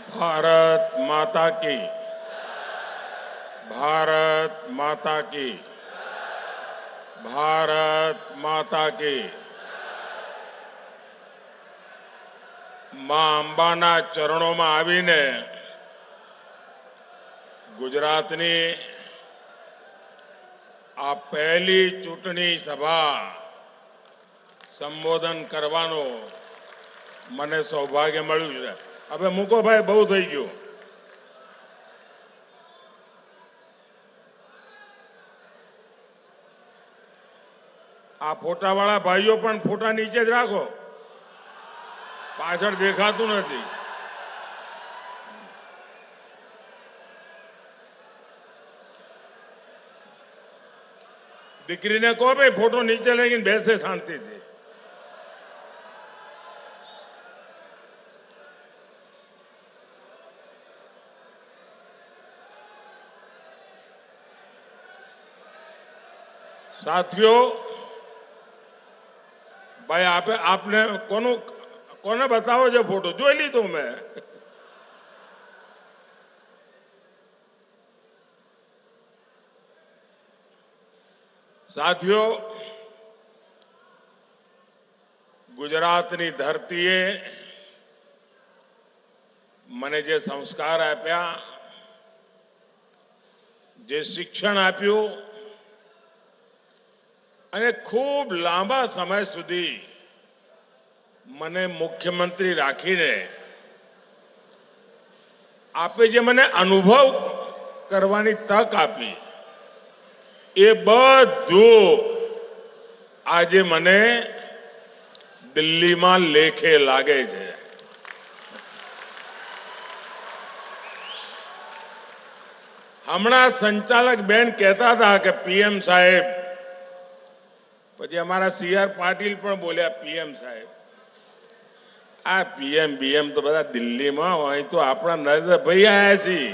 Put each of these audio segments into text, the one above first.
भारत माता की, भारत माता की, भारत माता की। માં અંબાના ચરણોમાં આવીને ગુજરાતની આ પહેલી ચૂંટણી સભા સંબોધન કરવાનો મને સૌભાગ્ય મળ્યું છે. હવે મૂકો ભાઈ, બહુ થઈ ગયું. આ ફોટાવાળા ભાઈઓ પણ ફોટા નીચે જ રાખો, પાછળ દેખાતું નથી. દીકરીને કહો ભાઈ ફોટો નીચે લઈને બેસે શાંતિથી. સાથીઓ, ભાઈ આપને કોને બતાવો છે ફોટો? જોઈ લીધો મેં. સાથીઓ, ગુજરાતની ધરતીએ મને જે સંસ્કાર આપ્યા, જે શિક્ષણ આપ્યું અને ખૂબ લાંબા સમય સુધી મને મુખ્યમંત્રી રાખીને આપે જે મને અનુભવ કરવાની તક આપી, એ બધું આજે મને દિલ્હીમાં લેખે લાગે છે. હમણાં સંચાલક બેન કહેતા હતા કે પીએમ સાહેબ, પછી અમારા CR પાટીલ પણ બોલ્યા પીએમ સાહેબ. આ પીએમ તો બધા દિલ્હીમાં હોય, તો આપણા નરેન્દ્રભાઈ આવ્યા છીએ.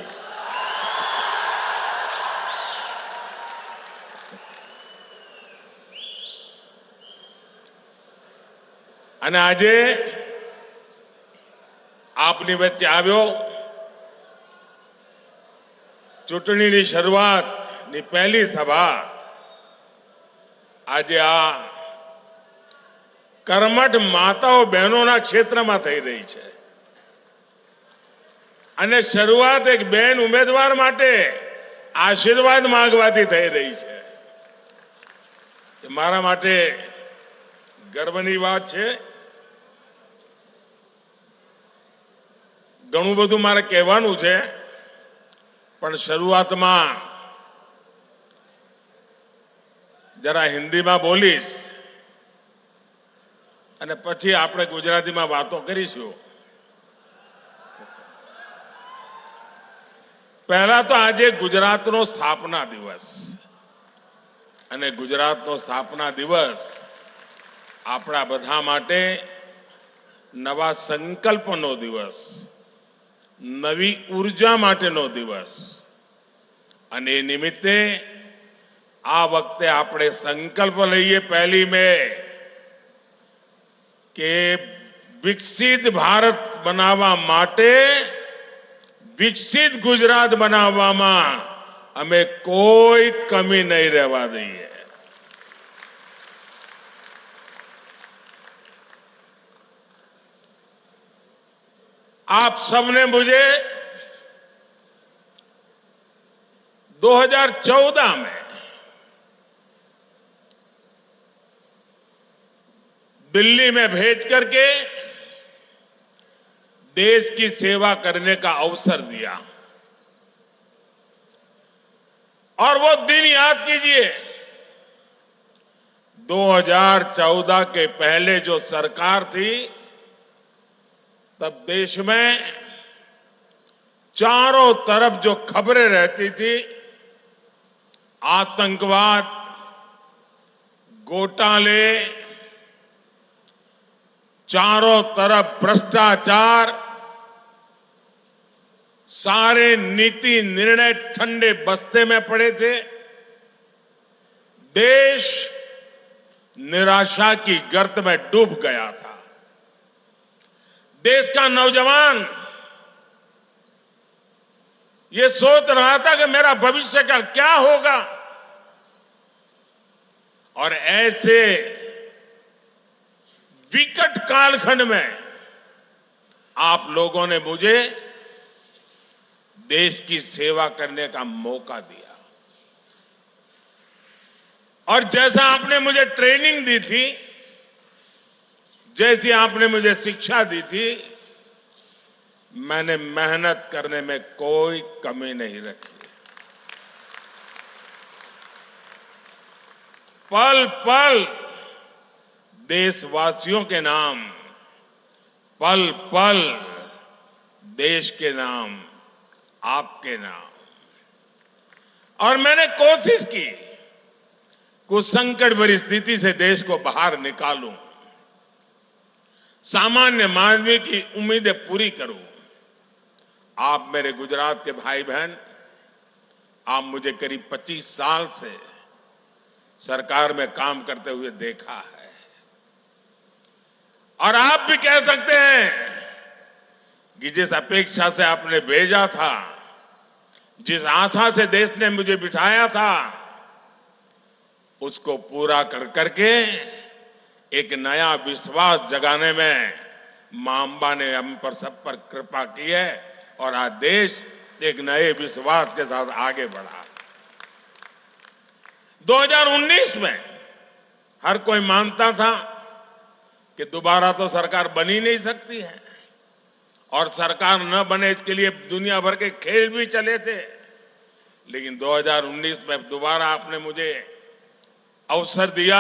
અને આજે આપની વચ્ચે આવ્યો, ચૂંટણીની શરૂઆતની પહેલી સભા આજે આ કર્મઠ માતાઓ બહેનોના ક્ષેત્રમાં થઈ રહી છે. અને શરૂઆત એક બેન ઉમેદવાર માટે આશીર્વાદ માંગવાથી થઈ રહી છે. મારા માટે ગર્વની વાત છે. ઘણું બધું મારે કહેવાનું છે, પણ શરૂઆતમાં જરા હિન્દીમાં બોલીશ અને પછી આપણે ગુજરાતીમાં વાતો કરીશું. પહેલા તો આજે ગુજરાતનો સ્થાપના દિવસ, અને ગુજરાતનો સ્થાપના દિવસ આપણા બધા માટે નવા સંકલ્પનો દિવસ, નવી ઉર્જા માટેનો દિવસ. અને એ નિમિત્તે આ વખતે આપણે સંકલ્પ લઈએ 1 મે કે વિકસિત ભારત બનાવવા માટે વિકસિત ગુજરાત બનાવવામાં અમે કોઈ કમી નહીં રહેવા દઈએ. आप सबने मुझे 2014 में दिल्ली में भेज करके देश की सेवा करने का अवसर दिया. और वो दिन याद कीजिए, 2014 के पहले जो सरकार थी, तब देश में चारों तरफ जो खबरें रहती थी, आतंकवाद, घोटाले, चारों तरफ भ्रष्टाचार, सारे नीति निर्णय ठंडे बस्ते में पड़े थे. देश निराशा की गर्त में डूब गया था. देश का नौजवान ये सोच रहा था कि मेरा भविष्य का क्या होगा, और ऐसे विकट कालखंड में आप लोगों ने मुझे देश की सेवा करने का मौका दिया। और जैसा आपने मुझे ट्रेनिंग दी थी, जैसी आपने मुझे शिक्षा दी थी, मैंने मेहनत करने में कोई कमी नहीं रखी। पल पल देशवासियों के नाम, पल पल देश के नाम, आपके नाम। और मैंने कोशिश की कुछ संकट भरी स्थिति से देश को बाहर निकालूं, सामान्य मानवीय की उम्मीदें पूरी करूं। आप मेरे गुजरात के भाई बहन, आप मुझे करीब 25 साल से सरकार में काम करते हुए देखा है, और आप भी कह सकते हैं कि जिस अपेक्षा से आपने भेजा था, जिस आशा से देश ने मुझे बिठाया था, उसको पूरा कर करके एक नया विश्वास जगाने में मां अंबा ने हम पर सब पर कृपा की है, और आज देश एक नए विश्वास के साथ आगे बढ़ा। 2019 में हर कोई मानता था कि दोबारा तो सरकार बन ही नहीं सकती है, और सरकार न बने इसके लिए दुनिया भर के खेल भी चले थे। लेकिन 2019 में दोबारा आपने मुझे अवसर दिया,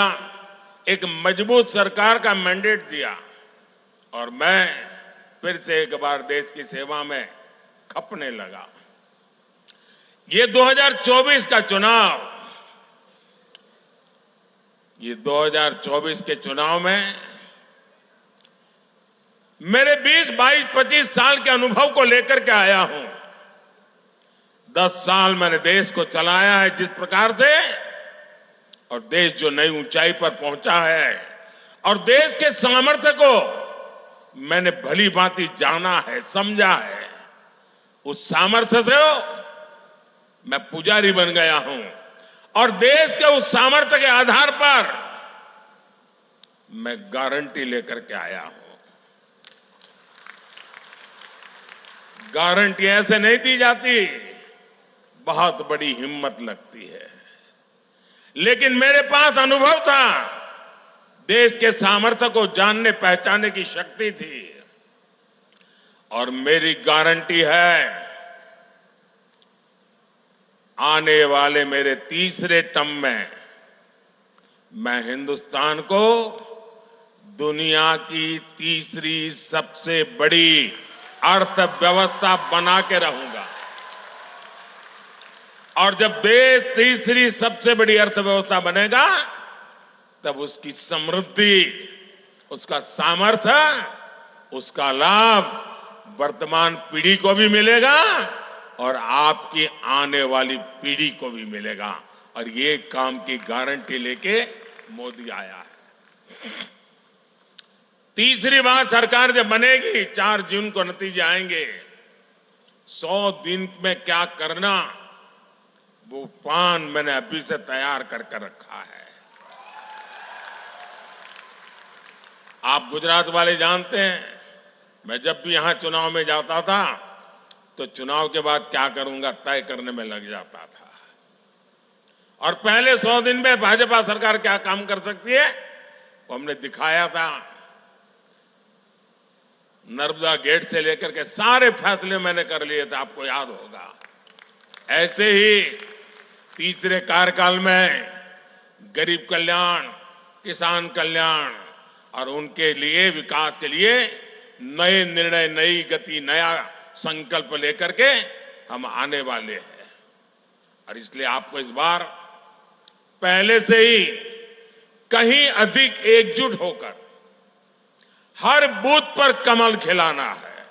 एक मजबूत सरकार का मैंडेट दिया, और मैं फिर से एक बार देश की सेवा में खपने लगा। ये 2024 का चुनाव, ये 2024 के चुनाव में मेरे 20, 22, 25 साल के अनुभव को लेकर के आया हूं। 10 साल मैंने देश को चलाया है जिस प्रकार से, और देश जो नई ऊंचाई पर पहुंचा है, और देश के सामर्थ्य को मैंने भली भांति जाना है, समझा है। उस सामर्थ्य से मैं पुजारी बन गया हूं, और देश के उस सामर्थ्य के आधार पर मैं गारंटी लेकर के आया हूं। गारंटी ऐसे नहीं दी जाती, बहुत बड़ी हिम्मत लगती है। लेकिन मेरे पास अनुभव था, देश के सामर्थ्य को जानने पहचानने की शक्ति थी, और मेरी गारंटी है, आने वाले मेरे तीसरे टर्म में मैं हिंदुस्तान को दुनिया की तीसरी सबसे बड़ी अर्थव्यवस्था बना के रहूंगा। और जब देश तीसरी सबसे बड़ी अर्थव्यवस्था बनेगा, तब उसकी समृद्धि, उसका सामर्थ्य, उसका लाभ वर्तमान पीढ़ी को भी मिलेगा, और आपकी आने वाली पीढ़ी को भी मिलेगा। और ये काम की गारंटी लेके मोदी आया है। तीसरी बार सरकार जब बनेगी, 4 जून को नतीजे आएंगे। 100 दिन में क्या करना, वो प्लान मैंने अभी से तैयार करके रखा है। आप गुजरात वाले जानते हैं, मैं जब भी यहां चुनाव में जाता था, तो चुनाव के बाद क्या करूंगा तय करने में लग जाता था। और पहले 100 दिन में भाजपा सरकार क्या काम कर सकती है, वो हमने दिखाया था। नर्मदा गेट से लेकर के सारे फैसले मैंने कर लिए थे, आपको याद होगा। ऐसे ही तीसरे कार्यकाल में गरीब कल्याण, किसान कल्याण, और उनके लिए विकास के लिए नए निर्णय, नई गति, नया संकल्प लेकर के हम आने वाले हैं। और इसलिए आपको इस बार पहले से ही कहीं अधिक एकजुट होकर हर बूथ पर कमल खिलाना है।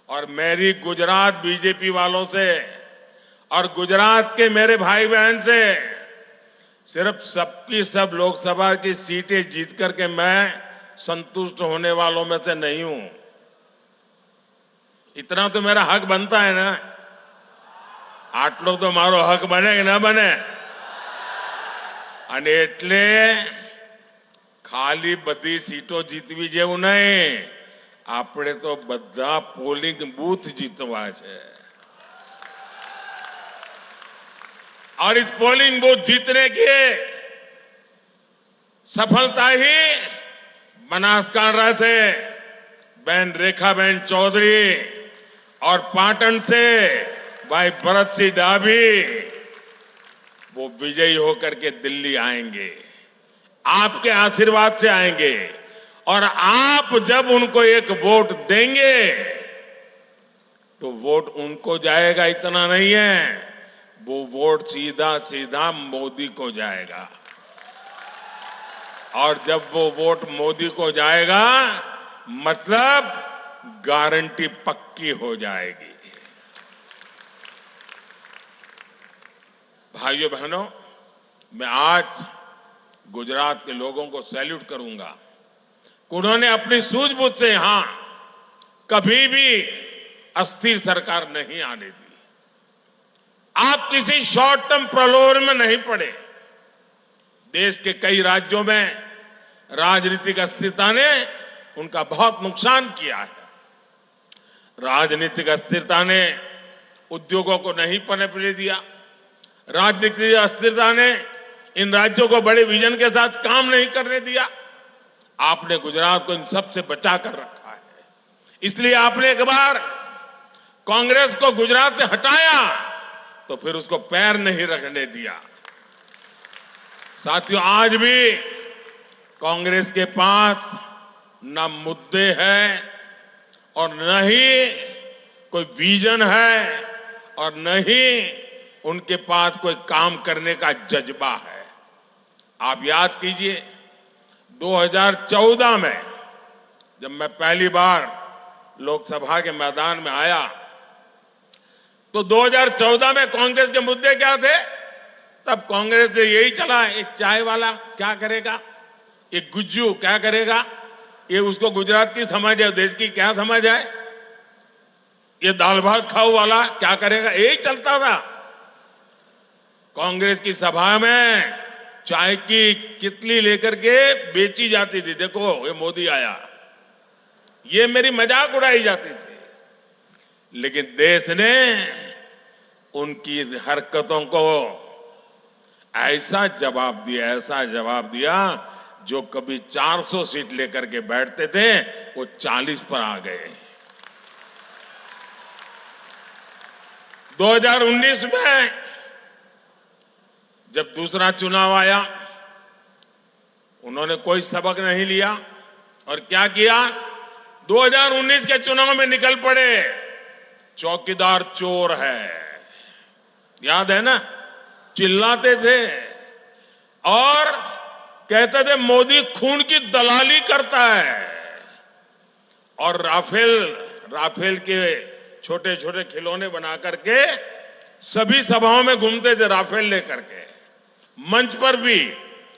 और मेरी गुजरात बीजेपी वालों से और गुजरात के मेरे भाई बहन से सिर्फ सबकी सब लोकसभा की सीटें जीत करके मैं संतुष्ट होने वालों में से नहीं हूं। इतना तो मेरा हक बनता है ना। આટલો તો મારો હક બને કે ના બને? અને એટલે ખાલી બધી સીટો જીતવી જેવું નહીં, આપણે તો બધા પોલિંગ बूथ जीतवा है। और इस पोलिंग बूथ जीतने की सफलता ही बनासकांठा से बहन रेखाबेन चौधरी और पाटन से भाई भरत सिंह डाभी वो विजयी होकर के दिल्ली आएंगे, आपके आशीर्वाद से आएंगे। और आप जब उनको एक वोट देंगे तो वोट उनको जाएगा इतना नहीं है, वो वोट सीधा सीधा मोदी को जाएगा। और जब वो वोट मोदी को जाएगा मतलब गारंटी पक्की हो जाएगी। भाइयों बहनों, मैं आज गुजरात के लोगों को सैल्यूट करूंगा। उन्होंने अपनी सूझबूझ से यहां कभी भी अस्थिर सरकार नहीं आने दी। आप किसी शॉर्ट टर्म प्रलोभन में नहीं पड़े। देश के कई राज्यों में राजनीतिक अस्थिरता ने उनका बहुत नुकसान किया है। राजनीतिक अस्थिरता ने उद्योगों को नहीं पनपने दिया। राजनीतिक अस्थिरता ने इन राज्यों को बड़े विजन के साथ काम नहीं करने दिया। आपने गुजरात को इन सब से बचा कर रखा है। इसलिए आपने एक बार कांग्रेस को गुजरात से हटाया तो फिर उसको पैर नहीं रखने दिया। साथियों, आज भी कांग्रेस के पास न मुद्दे हैं और न ही कोई विजन है और न ही उनके पास कोई काम करने का जज्बा है। आप याद कीजिए 2014 में जब मैं पहली बार लोकसभा के मैदान में आया तो 2014 में कांग्रेस के मुद्दे क्या थे? तब कांग्रेस ने यही चला, ये चाय वाला क्या करेगा, ये गुज्जू क्या करेगा, ये उसको गुजरात की समझ है, देश की क्या समझ है, ये दाल भात खाओ वाला क्या करेगा, यही चलता था। कांग्रेस की सभा में चाय की कितली लेकर के बेची जाती थी, देखो ये मोदी आया, ये मेरी मजाक उड़ाई जाती थी। लेकिन देश ने उनकी हरकतों को ऐसा जवाब दिया जो कभी 400 सीट लेकर के बैठते थे वो 40 पर आ गए। 2019 में जब दूसरा चुनाव आया उन्होंने कोई सबक नहीं लिया और क्या किया, 2019 के चुनाव में निकल पड़े, चौकीदार चोर है, याद है ना, चिल्लाते थे और कहते थे मोदी खून की दलाली करता है। और राफेल के छोटे छोटे खिलौने बना करके सभी सभाओं में घूमते थे राफेल लेकर के। मंच पर भी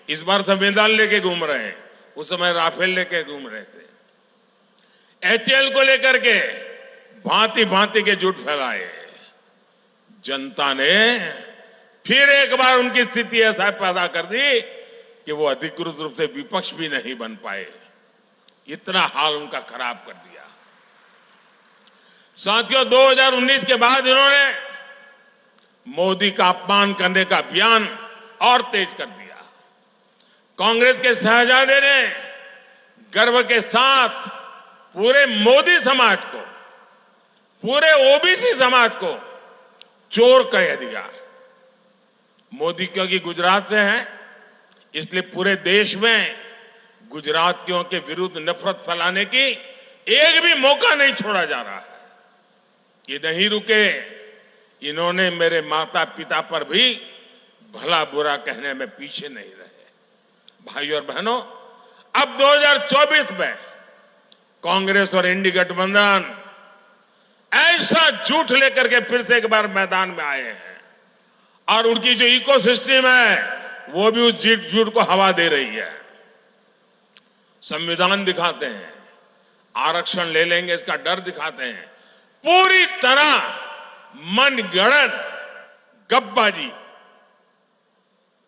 इस बार संविधान लेके घूम रहे हैं, उस समय राफेल लेके घूम रहे थे। एचएल को लेकर के भांति भांति के झूठ फैलाए। जनता ने फिर एक बार उनकी स्थिति ऐसा पैदा कर दी कि वो अधिकृत रूप से विपक्ष भी नहीं बन पाए। इतना हाल उनका खराब कर दिया। साथियों, 2019 के बाद इन्होंने मोदी का अपमान करने का अभियान और तेज कर दिया। कांग्रेस के शहजादे ने गर्व के साथ पूरे मोदी समाज को, पूरे ओबीसी समाज को चोर कह दिया। मोदी क्योंकि गुजरात से है इसलिए पूरे देश में गुजरातियों के विरुद्ध नफरत फैलाने की एक भी मौका नहीं छोड़ा जा रहा है। ये नहीं रुके, इन्होंने मेरे माता पिता पर भी भला बुरा कहने में पीछे नहीं रहे। भाइयों और बहनों, अब 2024 में कांग्रेस और इंडी गठबंधन ऐसा झूठ लेकर के फिर से एक बार मैदान में आए हैं और उनकी जो इकोसिस्टम है वो भी उस झूठ को हवा दे रही है। संविधान दिखाते हैं, आरक्षण ले लेंगे इसका डर दिखाते हैं, पूरी तरह मनगढ़ंत गपबाजी,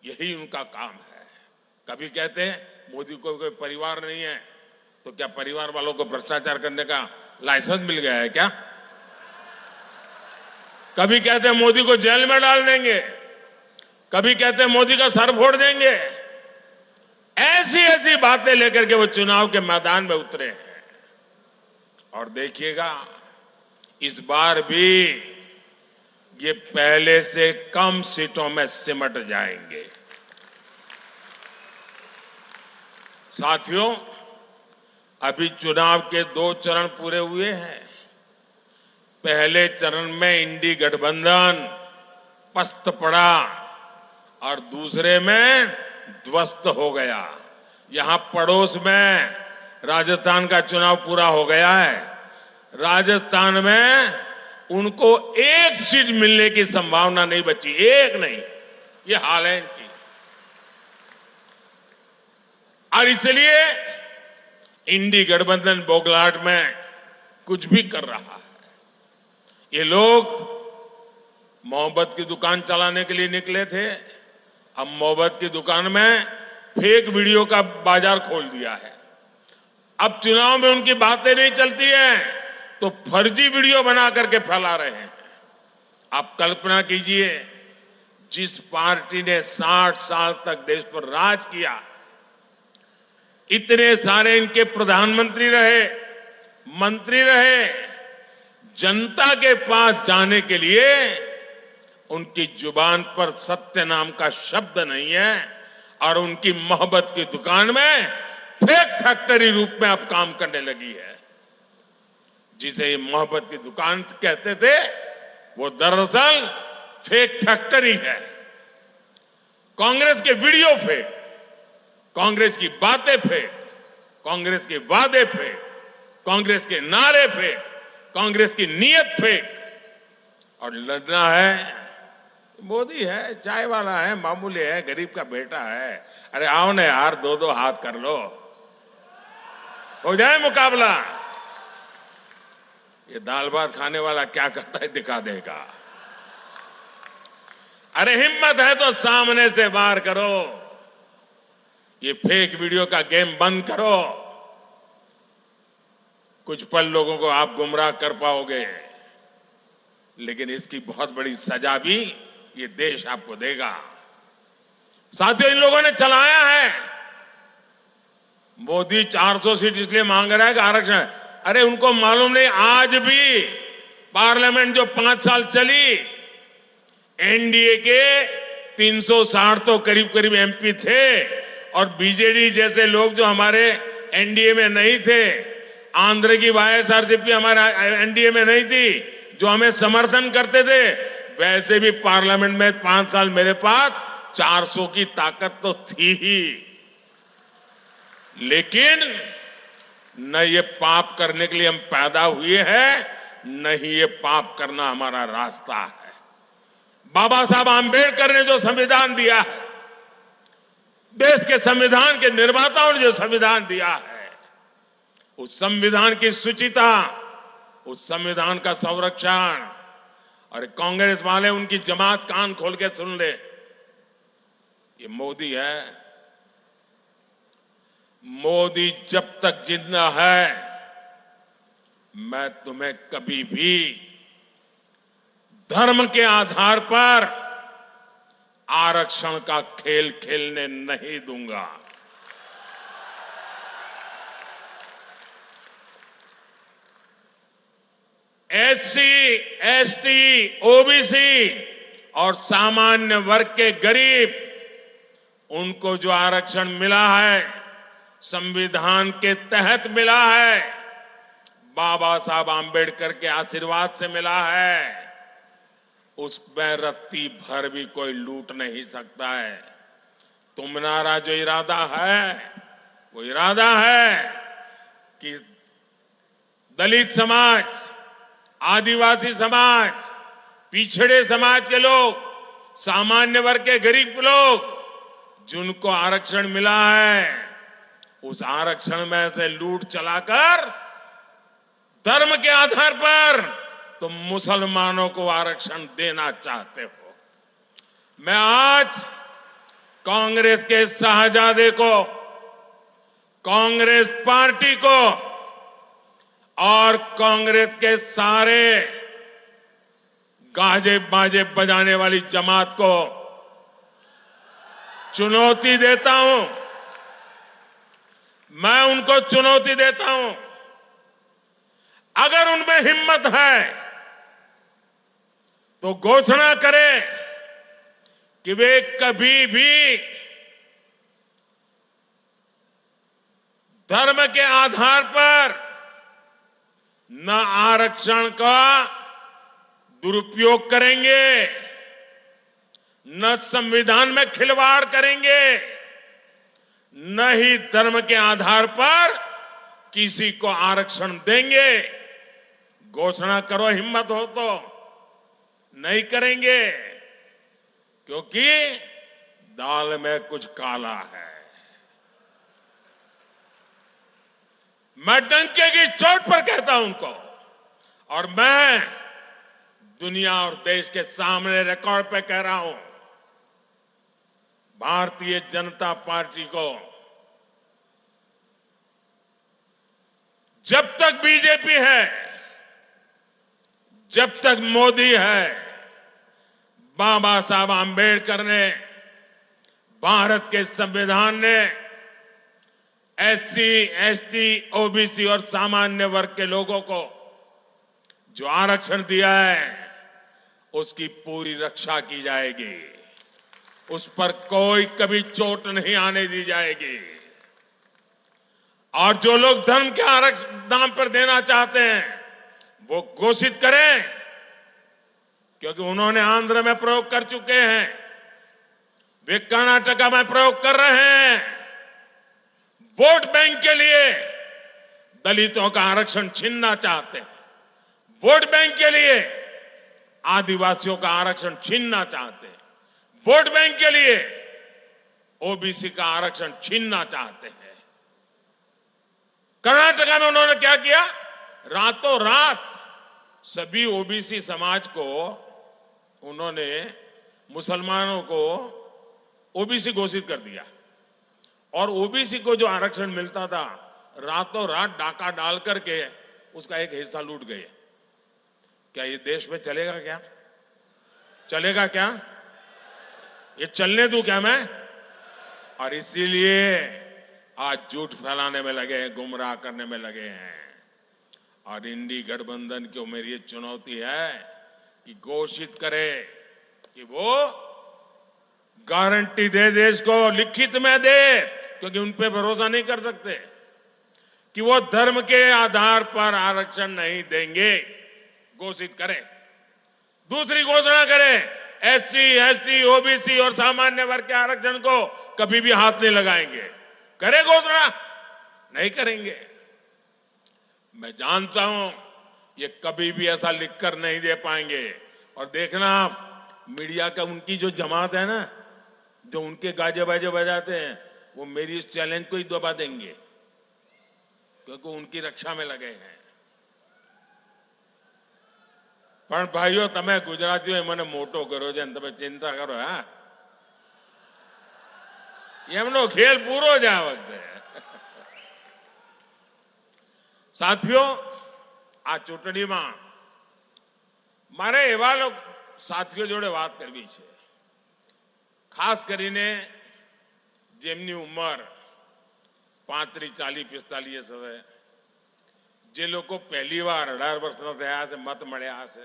यही उनका काम है। कभी कहते हैं मोदी को कोई परिवार नहीं है, तो क्या परिवार वालों को भ्रष्टाचार करने का लाइसेंस मिल गया है क्या? कभी कहते हैं मोदी को जेल में डाल देंगे, कभी कहते हैं मोदी का सर फोड़ देंगे। ऐसी ऐसी बातें लेकर के वो चुनाव के मैदान में उतरे हैं। और देखिएगा, इस बार भी ये पहले से कम सीटों में सिमट जाएंगे। साथियों, अभी चुनाव के 2 चरण पूरे हुए हैं। पहले चरण में इंडी गठबंधन पस्त पड़ा और दूसरे में ध्वस्त हो गया। यहां पड़ोस में राजस्थान का चुनाव पूरा हो गया है। राजस्थान में उनको 1 सीट मिलने की संभावना नहीं बची, 1 नहीं, ये हाल है इनकी। और इसलिए इंडी गठबंधन बौखलाहट में कुछ भी कर रहा है। ये लोग मोहब्बत की दुकान चलाने के लिए निकले थे, अब मोहब्बत की दुकान में फेक वीडियो का बाजार खोल दिया है। अब चुनाव में उनकी बातें नहीं चलती हैं तो फर्जी वीडियो बना करके फैला रहे हैं। आप कल्पना कीजिए, जिस पार्टी ने 60 साल तक देश पर राज किया, इतने सारे इनके प्रधानमंत्री रहे, मंत्री रहे, जनता के पास जाने के लिए उनकी जुबान पर सत्य नाम का शब्द नहीं है और उनकी मोहब्बत की दुकान में फेक फैक्ट्री रूप में अब काम करने लगी है। जिसे ये मोहब्बत की दुकान कहते थे, वो दरअसल फेक फैक्ट्री है। कांग्रेस के वीडियो फेक, कांग्रेस की बातें फेक, कांग्रेस के वादे फेक, कांग्रेस के नारे फेक, कांग्रेस की नीयत फेक। और लड़ना है, मोदी है, चाय वाला है, मामूली है, गरीब का बेटा है। अरे आओ ना यार, 2-2 हाथ कर लो, हो जाए मुकाबला। ये दाल भात खाने वाला क्या करता है दिखा देगा। अरे हिम्मत है तो सामने से वार करो, ये फेक वीडियो का गेम बंद करो। कुछ पल लोगों को आप गुमराह कर पाओगे, लेकिन इसकी बहुत बड़ी सजा भी ये देश आपको देगा। साथियों, इन लोगों ने चलाया है, मोदी 400 सीट इसलिए मांग रहा है कि आरक्षण। अरे उनको मालूम नहीं, आज भी पार्लियामेंट जो 5 साल चली, एनडीए के 360 तो करीब करीब एमपी थे और बीजेडी जैसे लोग जो हमारे एनडीए में नहीं थे, आंध्र की वाईएसआरसीपी हमारे एनडीए में नहीं थी, जो हमें समर्थन करते थे, वैसे भी पार्लियामेंट में 5 साल मेरे पास 400 की ताकत तो थी ही। लेकिन न ये पाप करने के लिए हम पैदा हुए हैं, न ही ये पाप करना हमारा रास्ता है। बाबा साहब आंबेडकर ने जो संविधान दिया है, देश के संविधान के निर्माताओं ने जो संविधान दिया है, उस संविधान की शुचिता, उस संविधान का संरक्षण। और कांग्रेस वाले, उनकी जमात कान खोल के सुन ले, ये मोदी है। मोदी जब तक जिंदा है, मैं तुम्हें कभी भी धर्म के आधार पर आरक्षण का खेल खेलने नहीं दूंगा। एससी, एसटी, ओबीसी और सामान्य वर्ग के गरीब, उनको जो आरक्षण मिला है, संविधान के तहत मिला है, बाबा साहब आंबेडकर के आशीर्वाद से मिला है, उसमें रत्ती भर भी कोई लूट नहीं सकता है। तुम्हारा जो इरादा है, वो इरादा है कि दलित समाज, आदिवासी समाज, पिछड़े समाज के लोग, सामान्य वर्ग के गरीब लोग, जिनको आरक्षण मिला है, उस आरक्षण में से लूट चलाकर धर्म के आधार पर तुम मुसलमानों को आरक्षण देना चाहते हो। मैं आज कांग्रेस के शाहजादे को, कांग्रेस पार्टी को और कांग्रेस के सारे गाजे बाजे बजाने वाली जमात को चुनौती देता हूं। मैं उनको चुनौती देता हूं, अगर उनमें हिम्मत है तो घोषणा करें कि वे कभी भी धर्म के आधार पर न आरक्षण का दुरुपयोग करेंगे, न संविधान में खिलवाड़ करेंगे, न ही धर्म के आधार पर किसी को आरक्षण देंगे। घोषणा करो, हिम्मत हो तो। नहीं करेंगे, क्योंकि दाल में कुछ काला है। मैं डंके की चोट पर कहता हूं उनको, और मैं दुनिया और देश के सामने रिकॉर्ड पे कह रहा हूं, भारतीय जनता पार्टी को जब तक बीजेपी है, जब तक मोदी है, बाबा साहब आंबेडकर ने, भारत के संविधान ने एससी, एसटी, ओबीसी और सामान्य वर्ग के लोगों को जो आरक्षण दिया है, उसकी पूरी रक्षा की जाएगी। उस पर कोई कभी चोट नहीं आने दी जाएगी। और जो लोग धर्म के आरक्षण नाम पर देना चाहते हैं, वो घोषित करें, क्योंकि उन्होंने आंध्र में प्रयोग कर चुके हैं, वे कर्नाटका में प्रयोग कर रहे हैं। वोट बैंक के लिए दलितों का आरक्षण छीनना चाहते हैं, वोट बैंक के लिए आदिवासियों का आरक्षण छीनना चाहते हैं, वोट बैंक के लिए ओबीसी का आरक्षण छीनना चाहते हैं। कर्नाटका में उन्होंने क्या किया? रातों रात सभी ओबीसी समाज को उन्होंने, मुसलमानों को ओबीसी घोषित कर दिया, और ओबीसी को जो आरक्षण मिलता था, रातों रात डाका डाल करके उसका एक हिस्सा लूट गए। क्या ये देश में चलेगा? क्या चलेगा? क्या ये चलने दूं क्या मैं? और इसीलिए आज झूठ फैलाने में लगे हैं, गुमराह करने में लगे हैं। और इंडी गठबंधन को मेरी ये चुनौती है कि घोषित करे कि वो गारंटी दे, देश को लिखित में दे, क्योंकि उन पे भरोसा नहीं कर सकते, कि वो धर्म के आधार पर आरक्षण नहीं देंगे। घोषित करें। दूसरी घोषणा करें, एससी, एसटी, ओबीसी और सामान्य वर्ग के आरक्षण को कभी भी हाथ नहीं लगाएंगे। करे घोषणा? नहीं करेंगे। मैं जानता हूं ये कभी भी ऐसा लिखकर नहीं दे पाएंगे। और देखना आप, मीडिया का उनकी जो जमात है ना, जो उनके गाजे बाजे बजाते हैं, वो मेरी इस चैलेंज को ही दबा देंगे, क्योंकि उनकी रक्षा में लगे हैं। પણ ભાઈઓ, તમે ગુજરાતીઓ મને મોટો કર્યો છે ને તમે ચિંતા કરો? હા, એમનો ખેલ પૂરો જ આ વખતે। સાથીઓ, આ ચૂંટણીમાં મારે એવા સાથીઓ જોડે વાત કરવી છે, ખાસ કરીને જેમની ઉંમર 35, 40, 45 હશે, જે લોકો પહેલી વાર 18 વર્ષના થયા છે, મત મળ્યા હશે,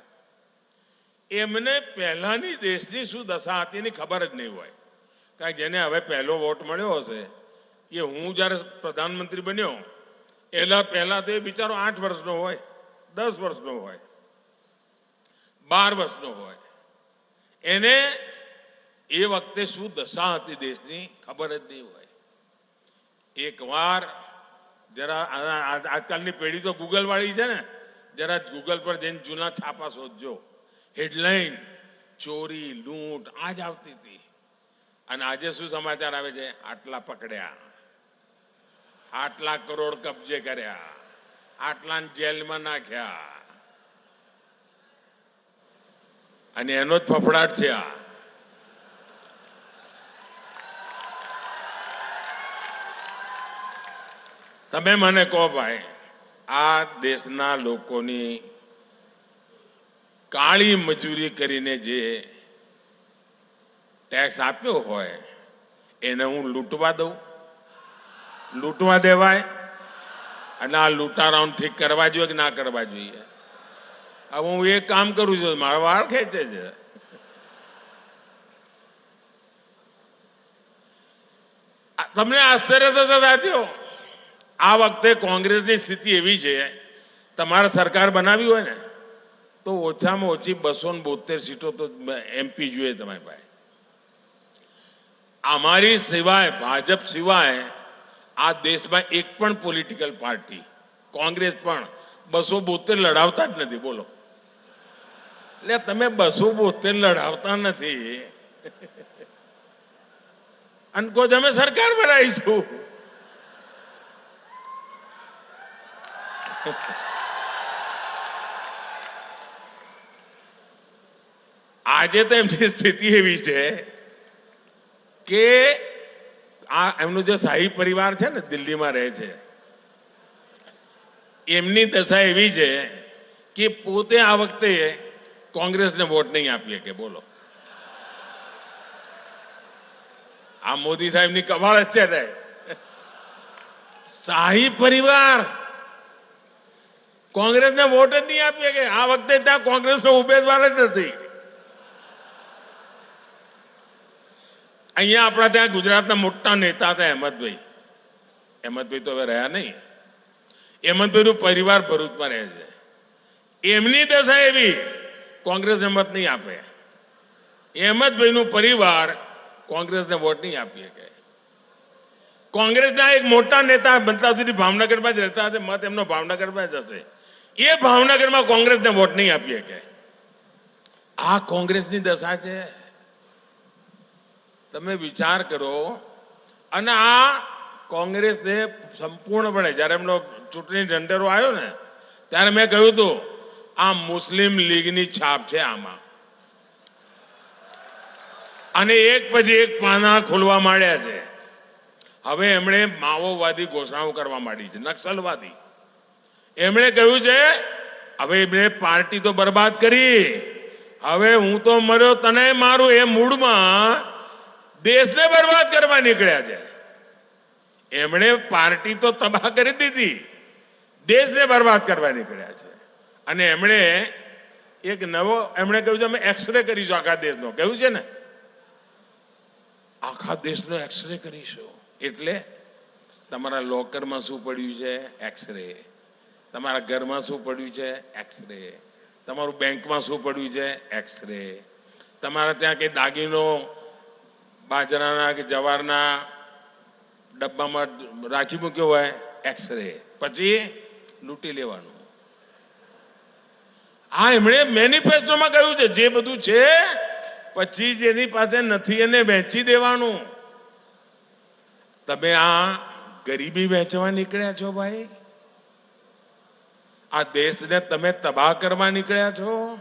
એમને પહેલાની દેશની શું દશા હતી એની ખબર જ નહીં હોય। કારણ કે જેને હવે પહેલો વોટ મળ્યો હશે, એ હું જ્યારે પ્રધાનમંત્રી બન્યો પહેલા તો એ બિચારો 8 વર્ષનો હોય, 10 વર્ષનો હોય, 12 વર્ષનો હોય, એને એ વખતે શું દશા હતી દેશની ખબર જ નહીં હોય। એકવાર જરા આજકાલની પેઢી તો ગૂગલ વાળી છે ને, જરા ગૂગલ પર જઈને જૂના છાપા શોધજો। હેડલાઇન ચોરી, લૂંટ આ જ આવતી હતી, અને આજે શું સમાચાર આવે છે? આટલા પકડ્યા, આટલા કરોડ કબજે કર્યા, આટલાને જેલમાં નાખ્યા, અને એનો જ ફફડાટ છે આ। તમે મને કહો ભાઈ, આ દેશના લોકોની કાળી મજૂરી કરીને જે ટેક્સ આપ્યો હોય એને હું લૂંટવા દઉં? લૂંટવા દેવાય? અને આ લૂંટારાઓને ઠીક કરવા જોઈએ કે ના કરવા જોઈએ? હવે હું એક કામ કરું છું, મારા વાળ ખેંચે છે. તમને આશ્ચર્ય થશે સાથીઓ, આ વખતે કોંગ્રેસની સ્થિતિ એવી છે, તમારે સરકાર બનાવી હોય ને તો ઓછામાં ઓછી 272 સીટો તો એમપી જોઈએ તમારી પાસે. અમારી સિવાય, ભાજપ સિવાય આ દેશમાં એક પણ પોલિટિકલ પાર્ટી, કોંગ્રેસ પણ 272 લડાવતા જ નથી. બોલો, એટલે તમે 272 લડાવતા નથી અને કોઈ અમે સરકાર બનાવીશું. આજે તો એમની સ્થિતિ એવી છે કે આ એમનો જે શાહી પરિવાર છે ને, દિલ્હીમાં રહે છે, એમની દશા એવી છે કે પોતે આ વખતે કોંગ્રેસને વોટ નહીં આપીએ કે. બોલો, આ મોદી સાહેબની કમાલ જ છે ને. શાહી પરિવાર કોંગ્રેસને વોટ જ નહીં આપીએ કે. આ વખતે ત્યાં કોંગ્રેસનો ઉમેદવાર જ નથી. અહીંયા આપણા ત્યાં ગુજરાતના મોટા નેતા હતા અહેમદભાઈ. અહેમદભાઈ તો હવે રહ્યા નહીં. અહેમદભાઈનું પરિવાર ભરૂચમાં રહે છે. એમની દશા એવી, કોંગ્રેસને મત નહીં આપે. અહેમદભાઈનું પરિવાર કોંગ્રેસને વોટ નહીં આપીએ કે. કોંગ્રેસના એક મોટા નેતા બનતા સુધી ભાવનગરમાં જ રહેતા હતા, મત એમનો ભાવનગરમાં જ હશે. એ ભાવનગરમાં કોંગ્રેસને વોટ નહીં આપીએ કે. આ કોંગ્રેસની દશા છે. તમે વિચાર કરો. અને આ કોંગ્રેસને સંપૂર્ણપણે, જ્યારે એમનો ચૂંટણી ઢંઢેરો આવ્યો ને ત્યારે મેં કહ્યું હતું આ મુસ્લિમ લીગની છાપ છે આમાં. અને એક પછી એક પાના ખોલવા માંડ્યા છે. હવે એમણે માઓવાદી ઘોષણાઓ કરવા માંડી છે, નક્સલવાદી. એમણે કહ્યું છે હવે એમણે પાર્ટી તો બરબાદ કરી, હવે હું તો મર્યો તને મારું, એ મૂડમાં દેશને બરબાદ કરવા નીકળ્યા છે. એમણે પાર્ટી તો તબાહ કરી દીધી, દેશને બરબાદ કરવા નીકળ્યા છે. અને એમણે એક નવો, એમણે કહ્યું છે અમે એક્સરે કરીશું આખા દેશનો. કહ્યું છે ને, આખા દેશનો એક્સરે કરીશું. એટલે તમારા લોકરમાં શું પડ્યું છે? એક્સરે. તમારા ઘરમાં શું પડ્યું છે? એક્સરે. તમારું બેંકમાં શું પડ્યું છે? એક્સરે. તમારા ત્યાં કઈ દાગીનો બાજરાના કે જવારના ડબ્બામાં રાખી મૂક્યો હોય, એક્સરે. પછી લૂંટી લેવાનું. આ એમણે મેનિફેસ્ટોમાં કહ્યું છે જે બધું છે, પછી જેની પાસે નથી એને વેચી દેવાનું. તમે આ ગરીબી વેચવા નીકળ્યા છો ભાઈ? આ દેશને તમે તબાહ કરવા નીકળ્યા છો?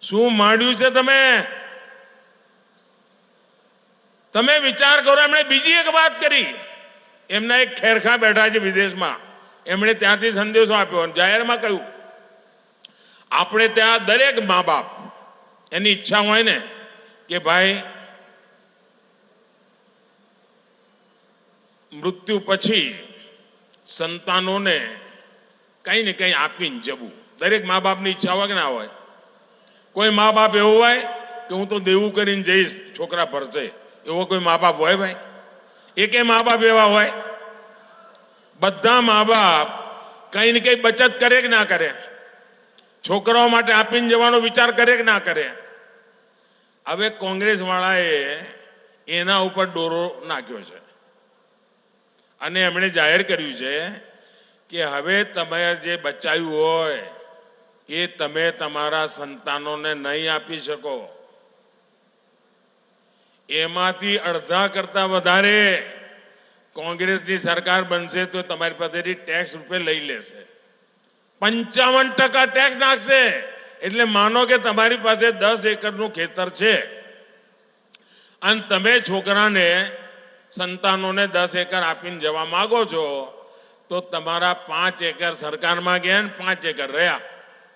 શું માંડ્યું છે તમે? તમે વિચાર કરો. એમણે બીજી એક વાત કરી. એમના એક ખેરખા બેઠા છે વિદેશમાં, એમણે ત્યાંથી સંદેશો આપ્યો અને જાહેરમાં કહ્યું આપણે ત્યાં દરેક મા બાપ એની ઈચ્છા હોય ને કે ભાઈ મૃત્યુ પછી સંતાનોને કંઈ ને કંઈ આપીને જવું. દરેક મા બાપની ઈચ્છા હોય કે ના હોય? કોઈ મા બાપ એવું હોય કે હું તો દેવું કરીને જઈશ, છોકરા ભરશે, એવો કોઈ મા બાપ હોય ભાઈ? એકે મા બાપ એવા હોય? બધા મા બાપ કંઈ ને કંઈ બચત કરે કે ના કરે? છોકરાઓ માટે આપીને જવાનો વિચાર કરે કે ના કરે? હવે કોંગ્રેસ વાળાએ એના ઉપર દોરો નાખ્યો છે અને એમણે જાહેર કર્યું છે કે હવે તમે જે બચાવ્યું હોય એ તમે તમારા સંતાનોને નહીં આપી શકો. એમાંથી અડધા કરતા વધારે કોંગ્રેસની સરકાર બનશે તો તમારી પાસેથી ટેક્સ રૂપે લઈ લેશે. 55% ટેક્સ નાખશે. એટલે માનો કે તમારી પાસે 10 એકરનું ખેતર છે અને તમે છોકરાને, સંતાનોને 10 એકર આપીને જવા માંગો છો, તો તમારા 5 એકર સરકારમાં ગયા ને 5 એકર રહ્યા.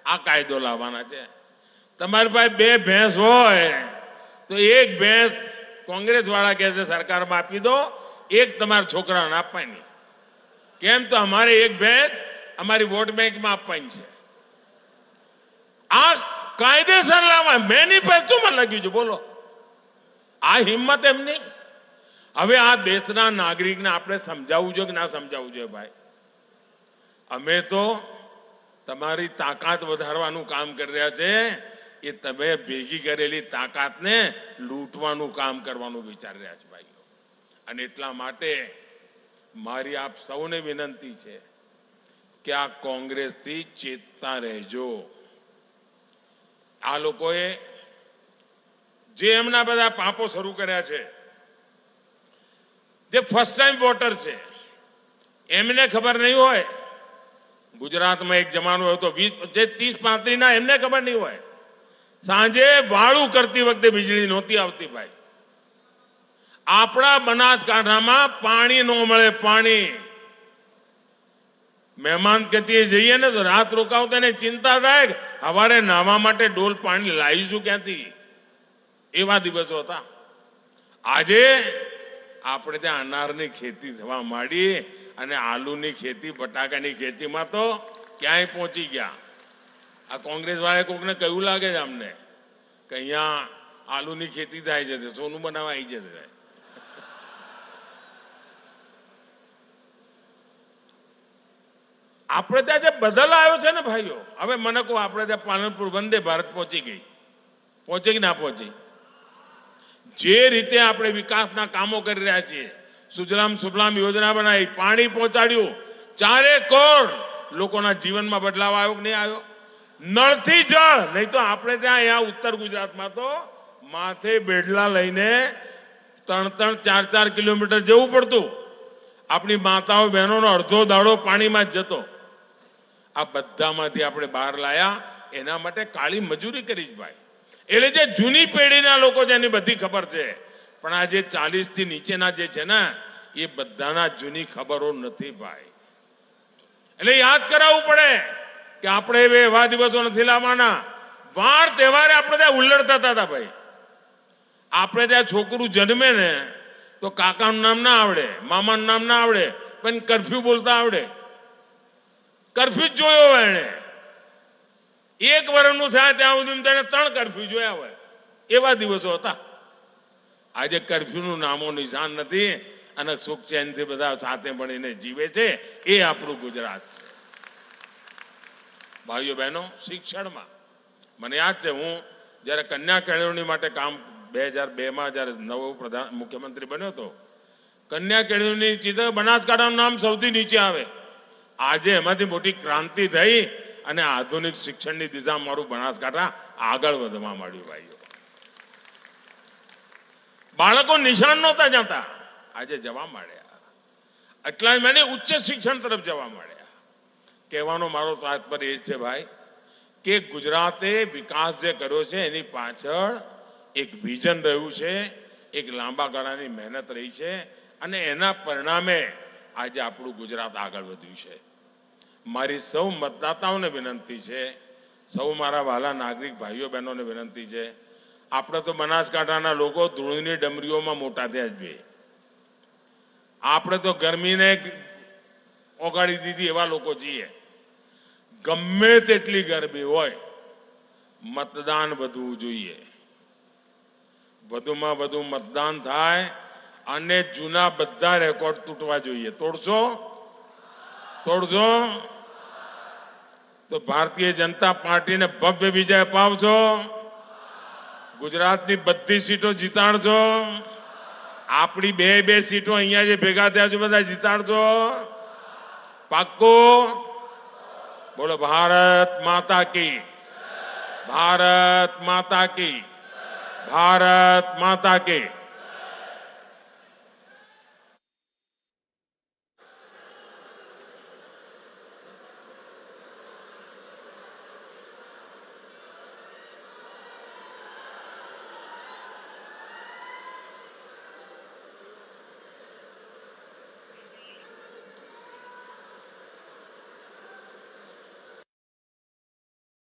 આ કાયદો લાવવાના છે. તમારી પાસે 2 ભેંસ હોય તો 1 ભેંસ કોંગ્રેસ વાળા કહે છે સરકારમાં આપી દો, 1 તમારા છોકરાને આપવાની. કેમ? તો અમારે 1 ભેંસ અમારી વોટ બેંકમાં આપવાની છે. આ કાયદેસર લાવવા મેનિફેસ્ટોમાં લખ્યું છે. બોલો, આ હિંમત એમની. હવે આ દેશના નાગરિકને આપણે સમજાવવું જોઈએ કે ના સમજાવવું જોઈએ? ભાઈ, અમે તો તમારી તાકાત વધારવાનું કામ કરી રહ્યા છે. એ તમે ભેગી કરેલી તાકાતને લૂંટવાનું કામ કરવાનું વિચારી રહ્યા છે ભાઈઓ. અને એટલા માટે મારી આપ સૌને વિનંતી છે કે આ કોંગ્રેસથી ચેતતા રહેજો. આ લોકોએ જે એમના બધા પાપો શરૂ કર્યા છે, જે ફર્સ્ટ ટાઈમ વોટર છે, એમને ખબર નહીં હોય. ગુજરાતમાં એક જમાનો હતો 30-35 ના, એમને ખબર નહીં હોય. સાંજે વાળું કરતી વખતે વીજળી નહોતી આવતી ભાઈ. આપણા બનાસકાંઠામાં પાણી ન મળે. પાણી મહેમાન કહેતી જઈએ ને તો રાત રોકાવતા ને ચિંતા થાય કે સવારે નાહવા માટે ડોલ પાણી લાવીશું ક્યાંથી. એવા દિવસો હતા. આજે આપણે ત્યાં અનારની ખેતી થવા માંડી અને આલુની ખેતી, બટાકાની ખેતીમાં તો ક્યાંય પહોંચી ગયા. આ કોંગ્રેસ વાળા કોકને કયું લાગે છે અમને કે અહીંયા આલુની ખેતી થાય છે, સોનું બનાવવા આવી જશે. આપણે ત્યાં જે બદલ આવ્યો છે ને ભાઈઓ, હવે મને કહો, આપણે ત્યાં પાલનપુર વંદે ભારત પહોંચી ગઈ. પહોંચી કે ના પહોંચી? જે રીતે આપણે વિકાસના કામો કરી રહ્યા છીએ, સુજલામ સુફલામ યોજના બનાવી, પાણી પહોંચાડ્યું, 4 કરોડ લોકોના જીવનમાં બદલાવ આવ્યો કે નહીં આવ્યો? નળથી જળ. નહીં તો આપણે ત્યાં અહીંયા ઉત્તર ગુજરાતમાં તો માથે બેડલા લઈને 3-3, 4-4 કિલોમીટર જવું પડતું. આપણી માતાઓ બહેનોનો અડધો દાડો પાણીમાં જ જતો. આ બધામાંથી આપણે બહાર લાયા. એના માટે કાળી મજૂરી કરી જ ભાઈ. એટલે જે જૂની પેઢીના લોકો છે એની બધી ખબર છે, પણ આ જે 40 થી નીચેના જે છે ને, એ બધાના જૂની ખબરો નથી ભાઈ. એટલે યાદ કરાવવું પડે કે આપણે એવા દિવસો નથી લાવવાના. વાર તહેવારે આપણે ત્યાં ઉલ્લડ થતા હતા ભાઈ. આપણે ત્યાં છોકરું જન્મે ને તો કાકાનું નામ ના આવડે, મામાનું નામ ના આવડે, પણ કરફ્યુ બોલતા આવડે. કરફ્યુ જ જોયો હોય એને. 1 વર્ષનું થાય ત્યાં સુધી તેને 3 કરફ્યુ જોયા હોય. એવા દિવસો હતા. આજે કરફ્યુનું નામો નિશાન નથી અને સુખ ચેનથી બધા સાથે મળીને જીવે છે. એ આપણું ગુજરાત છે. ભાઈઓ બહેનો, શિક્ષણમાં મને યાદ છે, હું જ્યારે કન્યા કેળવણી માટે કામ 2002માં જ્યારે નવો મુખ્યમંત્રી બન્યો હતો, કન્યા કેળવણી ચિત્ર બનાસકાંઠાનું નામ સૌથી નીચે આવે. આજે એમાંથી મોટી ક્રાંતિ થઈ અને આધુનિક શિક્ષણની દિશામાં મારું બનાસકાંઠા આગળ વધવા માંડ્યું ભાઈઓ. બાળકો નિશાન નહોતા જતા, આજે જવા માંડ્યા. એટલા મને ઉચ્ચ શિક્ષણ તરફ જવા માંડ્યા. કહેવાનો મારો તાત્પર્ય એ છે ભાઈ કે ગુજરાતે વિકાસ જે કર્યો છે એની પાછળ એક વિઝન રહ્યું છે, એક લાંબા ગાળાની મહેનત રહી છે અને એના પરિણામે આજે આપણું ગુજરાત આગળ વધ્યું છે. મારી સૌ મતદાતાઓને વિનંતી છે, સૌ મારા વહાલા નાગરિક ભાઈઓ બહેનોને વિનંતી છે, આપણે તો બનાસકાંઠાના લોકો ધૂળની ડમરીઓમાં મોટા થયા જ બે. આપણે તો ગરમીને ઓગાળી દીધી એવા લોકો છીએ. ગમે તેટલી ગરમી હોય, મતદાન વધવું જોઈએ. વધુમાં વધુ મતદાન થાય અને જૂના બધા રેકોર્ડ તૂટવા જોઈએ. તોડશો તો ભારતીય જનતા પાર્ટીને ભવ્ય વિજય અપાવજો. ગુજરાતની બધી સીટો જીતાડજો. આપણી 2 સીટો અહીંયા જે ભેગા થયા છે બધા જીતાડજો. પાક્કો? બોલો ભારત માતા કી, ભારત માતા કી, ભારત માતા કી.